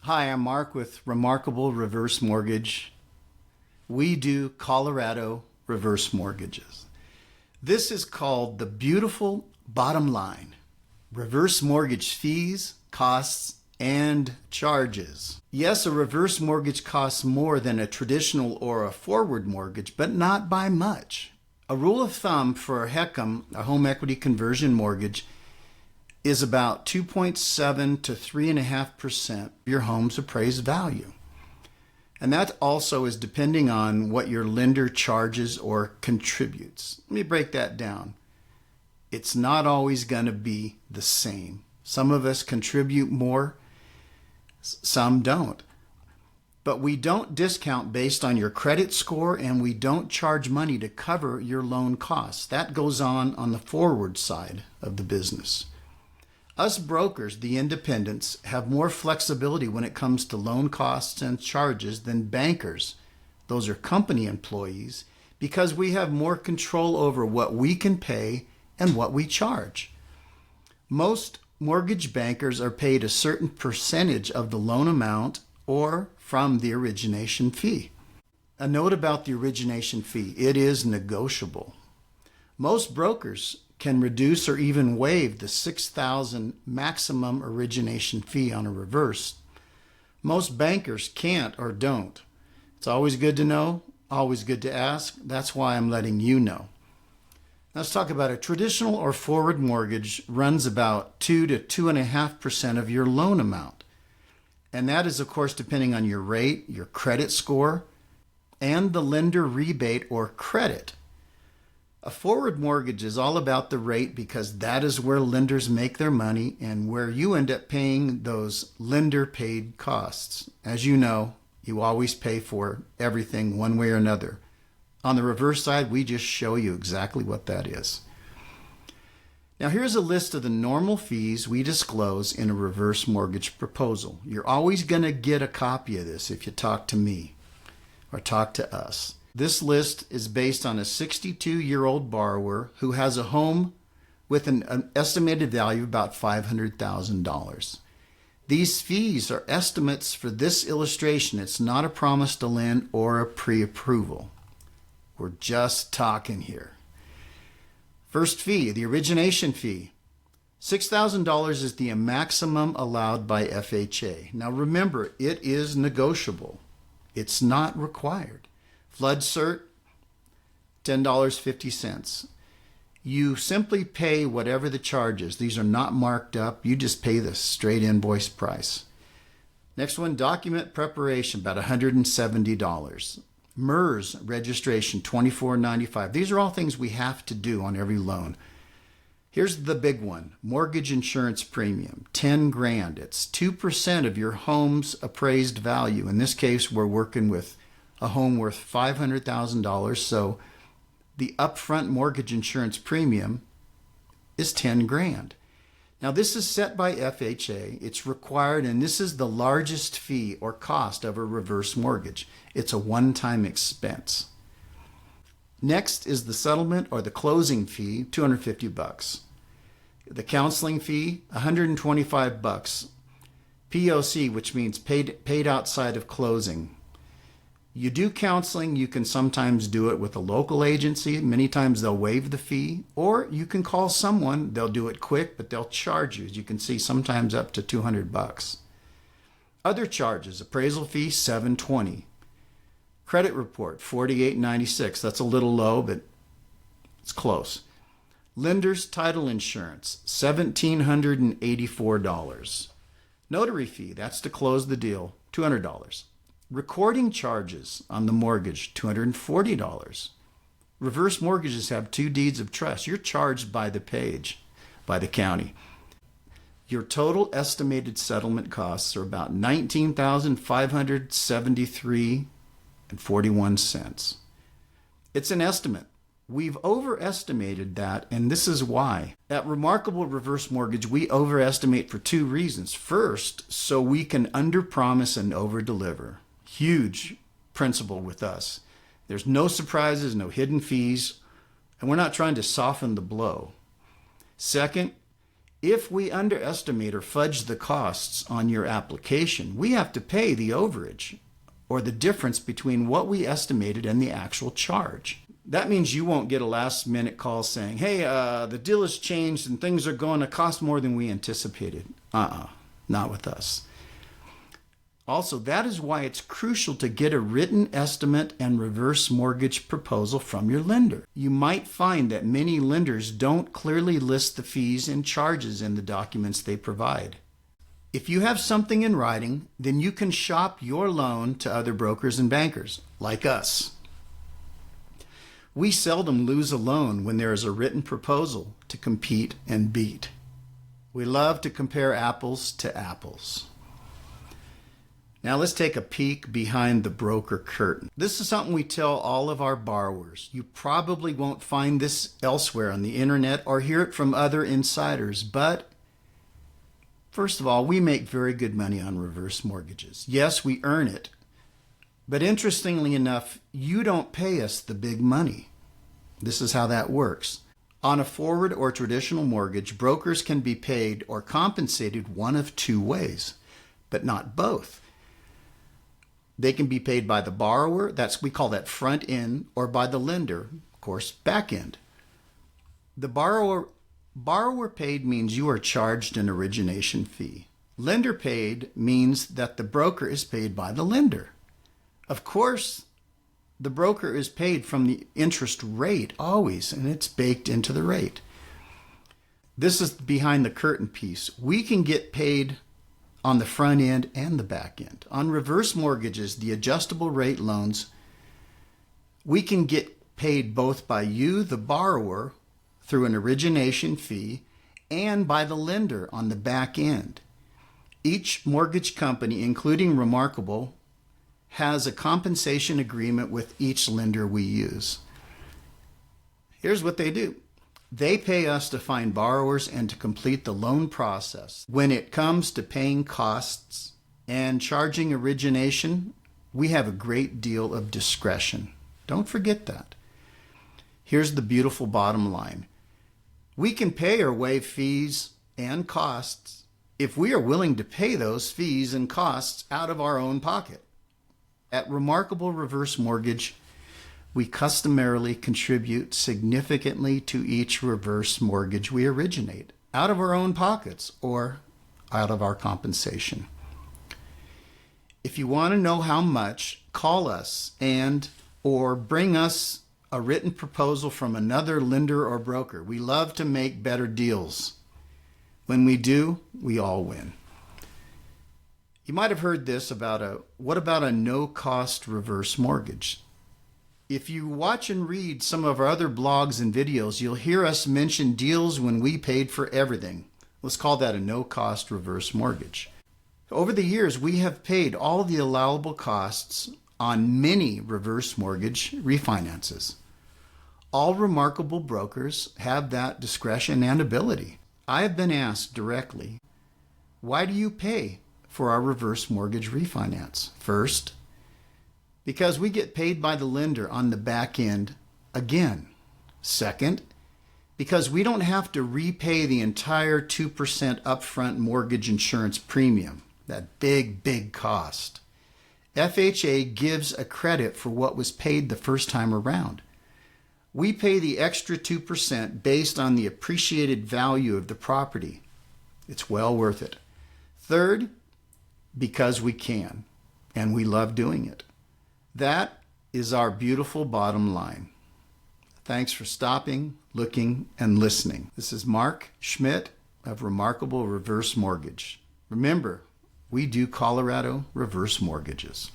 Hi, I'm Mark with Remarkable Reverse Mortgage. We do Colorado reverse mortgages. This is called the beautiful bottom line. Reverse mortgage fees, costs, and charges. Yes, a reverse mortgage costs more than a traditional or a forward mortgage, but not by much. A rule of thumb for a HECM, a home equity conversion mortgage, is about 2.7 to 3.5% of your home's appraised value. And that also is depending on what your lender charges or contributes. Let me break that down. It's not always going to be the same. Some of us contribute more, some don't. But we don't discount based on your credit score, and we don't charge money to cover your loan costs. That goes on the forward side of the business. Us brokers, the independents, have more flexibility when it comes to loan costs and charges than bankers. Those are company employees, because we have more control over what we can pay and what we charge. Most mortgage bankers are paid a certain percentage of the loan amount or from the origination fee. A note about the origination fee: it is negotiable. Most brokers can reduce or even waive the $6,000 maximum origination fee on a reverse. Most bankers can't or don't. It's always good to know, always good to ask. That's why I'm letting you know. Let's talk about a traditional or forward mortgage. Runs about 2 to 2.5% of your loan amount. And that is, of course, depending on your rate, your credit score, and the lender rebate or credit. A forward mortgage is all about the rate, because that is where lenders make their money and where you end up paying those lender paid costs. As you know, you always pay for everything one way or another. On the reverse side, we just show you exactly what that is. Now here's a list of the normal fees we disclose in a reverse mortgage proposal. You're always going to get a copy of this if you talk to me or talk to us. This list is based on a 62-year-old borrower who has a home with an estimated value of about $500,000. These fees are estimates for this illustration. It's not a promise to lend or a pre-approval. We're just talking here. First fee, the origination fee. $6,000 is the maximum allowed by FHA. Now remember, it is negotiable. It's not required. Flood cert, $10.50. You simply pay whatever the charge is. These are not marked up. You just pay the straight invoice price. Next one, document preparation, about $170. MERS registration, $24.95. These are all things we have to do on every loan. Here's the big one, mortgage insurance premium, $10,000. It's 2% of your home's appraised value. In this case, we're working with a home worth $500,000, so the upfront mortgage insurance premium is $10,000. Now this is set by FHA. It's required, and this is the largest fee or cost of a reverse mortgage. It's a one-time expense. Next is the settlement or the closing fee, $250. The counseling fee, $125. POC, which means paid outside of closing. You do counseling, you can sometimes do it with a local agency. Many times they'll waive the fee, or you can call someone. They'll do it quick, but they'll charge you, as you can see, sometimes up to $200. Other charges, appraisal fee, $720. Credit report, $48.96. That's a little low, but it's close. Lender's title insurance, $1,784. Notary fee, that's to close the deal, $200. Recording charges on the mortgage, $240. Reverse mortgages have 2 deeds of trust. You're charged by the page, by the county. Your total estimated settlement costs are about $19,573.41. It's an estimate. We've overestimated that, and this is why. At Remarkable Reverse Mortgage, we overestimate for 2 reasons. First, so we can underpromise and overdeliver. Huge principle with us. There's no surprises, no hidden fees, and we're not trying to soften the blow. Second, If we underestimate or fudge the costs on your application, we have to pay the overage, or the difference between what we estimated and the actual charge. That means you won't get a last-minute call saying, hey, the deal has changed and things are going to cost more than we anticipated. Not with us. Also, that is why it's crucial to get a written estimate and reverse mortgage proposal from your lender. You might find that many lenders don't clearly list the fees and charges in the documents they provide. If you have something in writing, then you can shop your loan to other brokers and bankers, like us. We seldom lose a loan when there is a written proposal to compete and beat. We love to compare apples to apples. Now let's take a peek behind the broker curtain. This is something we tell all of our borrowers. You probably won't find this elsewhere on the internet or hear it from other insiders, but first of all, we make very good money on reverse mortgages. Yes, we earn it, but interestingly enough, you don't pay us the big money. This is how that works. On a forward or traditional mortgage, brokers can be paid or compensated one of two ways, but not both. They can be paid by the borrower, we call that front end, or by the lender, of course, back end. The borrower paid means you are charged an origination fee. Lender paid means that the broker is paid by the lender. Of course, the broker is paid from the interest rate always, and it's baked into the rate. This is behind the curtain piece. We can get paid on the front end and the back end. On reverse mortgages, the adjustable rate loans, we can get paid both by you, the borrower, through an origination fee, and by the lender on the back end. Each mortgage company, including Remarkable, has a compensation agreement with each lender we use. Here's what they do. They pay us to find borrowers and to complete the loan process. When it comes to paying costs and charging origination, we have a great deal of discretion. Don't forget that. Here's the beautiful bottom line. We can pay or waive fees and costs if we are willing to pay those fees and costs out of our own pocket. At Remarkable Reverse Mortgage, we customarily contribute significantly to each reverse mortgage we originate, out of our own pockets or out of our compensation. If you want to know how much, call us or bring us a written proposal from another lender or broker. We love to make better deals. When we do, we all win. You might have heard this what about a no-cost reverse mortgage? If you watch and read some of our other blogs and videos, you'll hear us mention deals when we paid for everything. Let's call that a no-cost reverse mortgage. Over the years, we have paid all the allowable costs on many reverse mortgage refinances. All Remarkable brokers have that discretion and ability. I have been asked directly, why do you pay for our reverse mortgage refinance? First, because we get paid by the lender on the back end again. Second, because we don't have to repay the entire 2% upfront mortgage insurance premium, that big cost. FHA gives a credit for what was paid the first time around. We pay the extra 2% based on the appreciated value of the property. It's well worth it. Third, because we can, and we love doing it. That is our beautiful bottom line. Thanks for stopping, looking, and listening. This is Mark Schmidt of Remarkable Reverse Mortgage. Remember, we do Colorado reverse mortgages.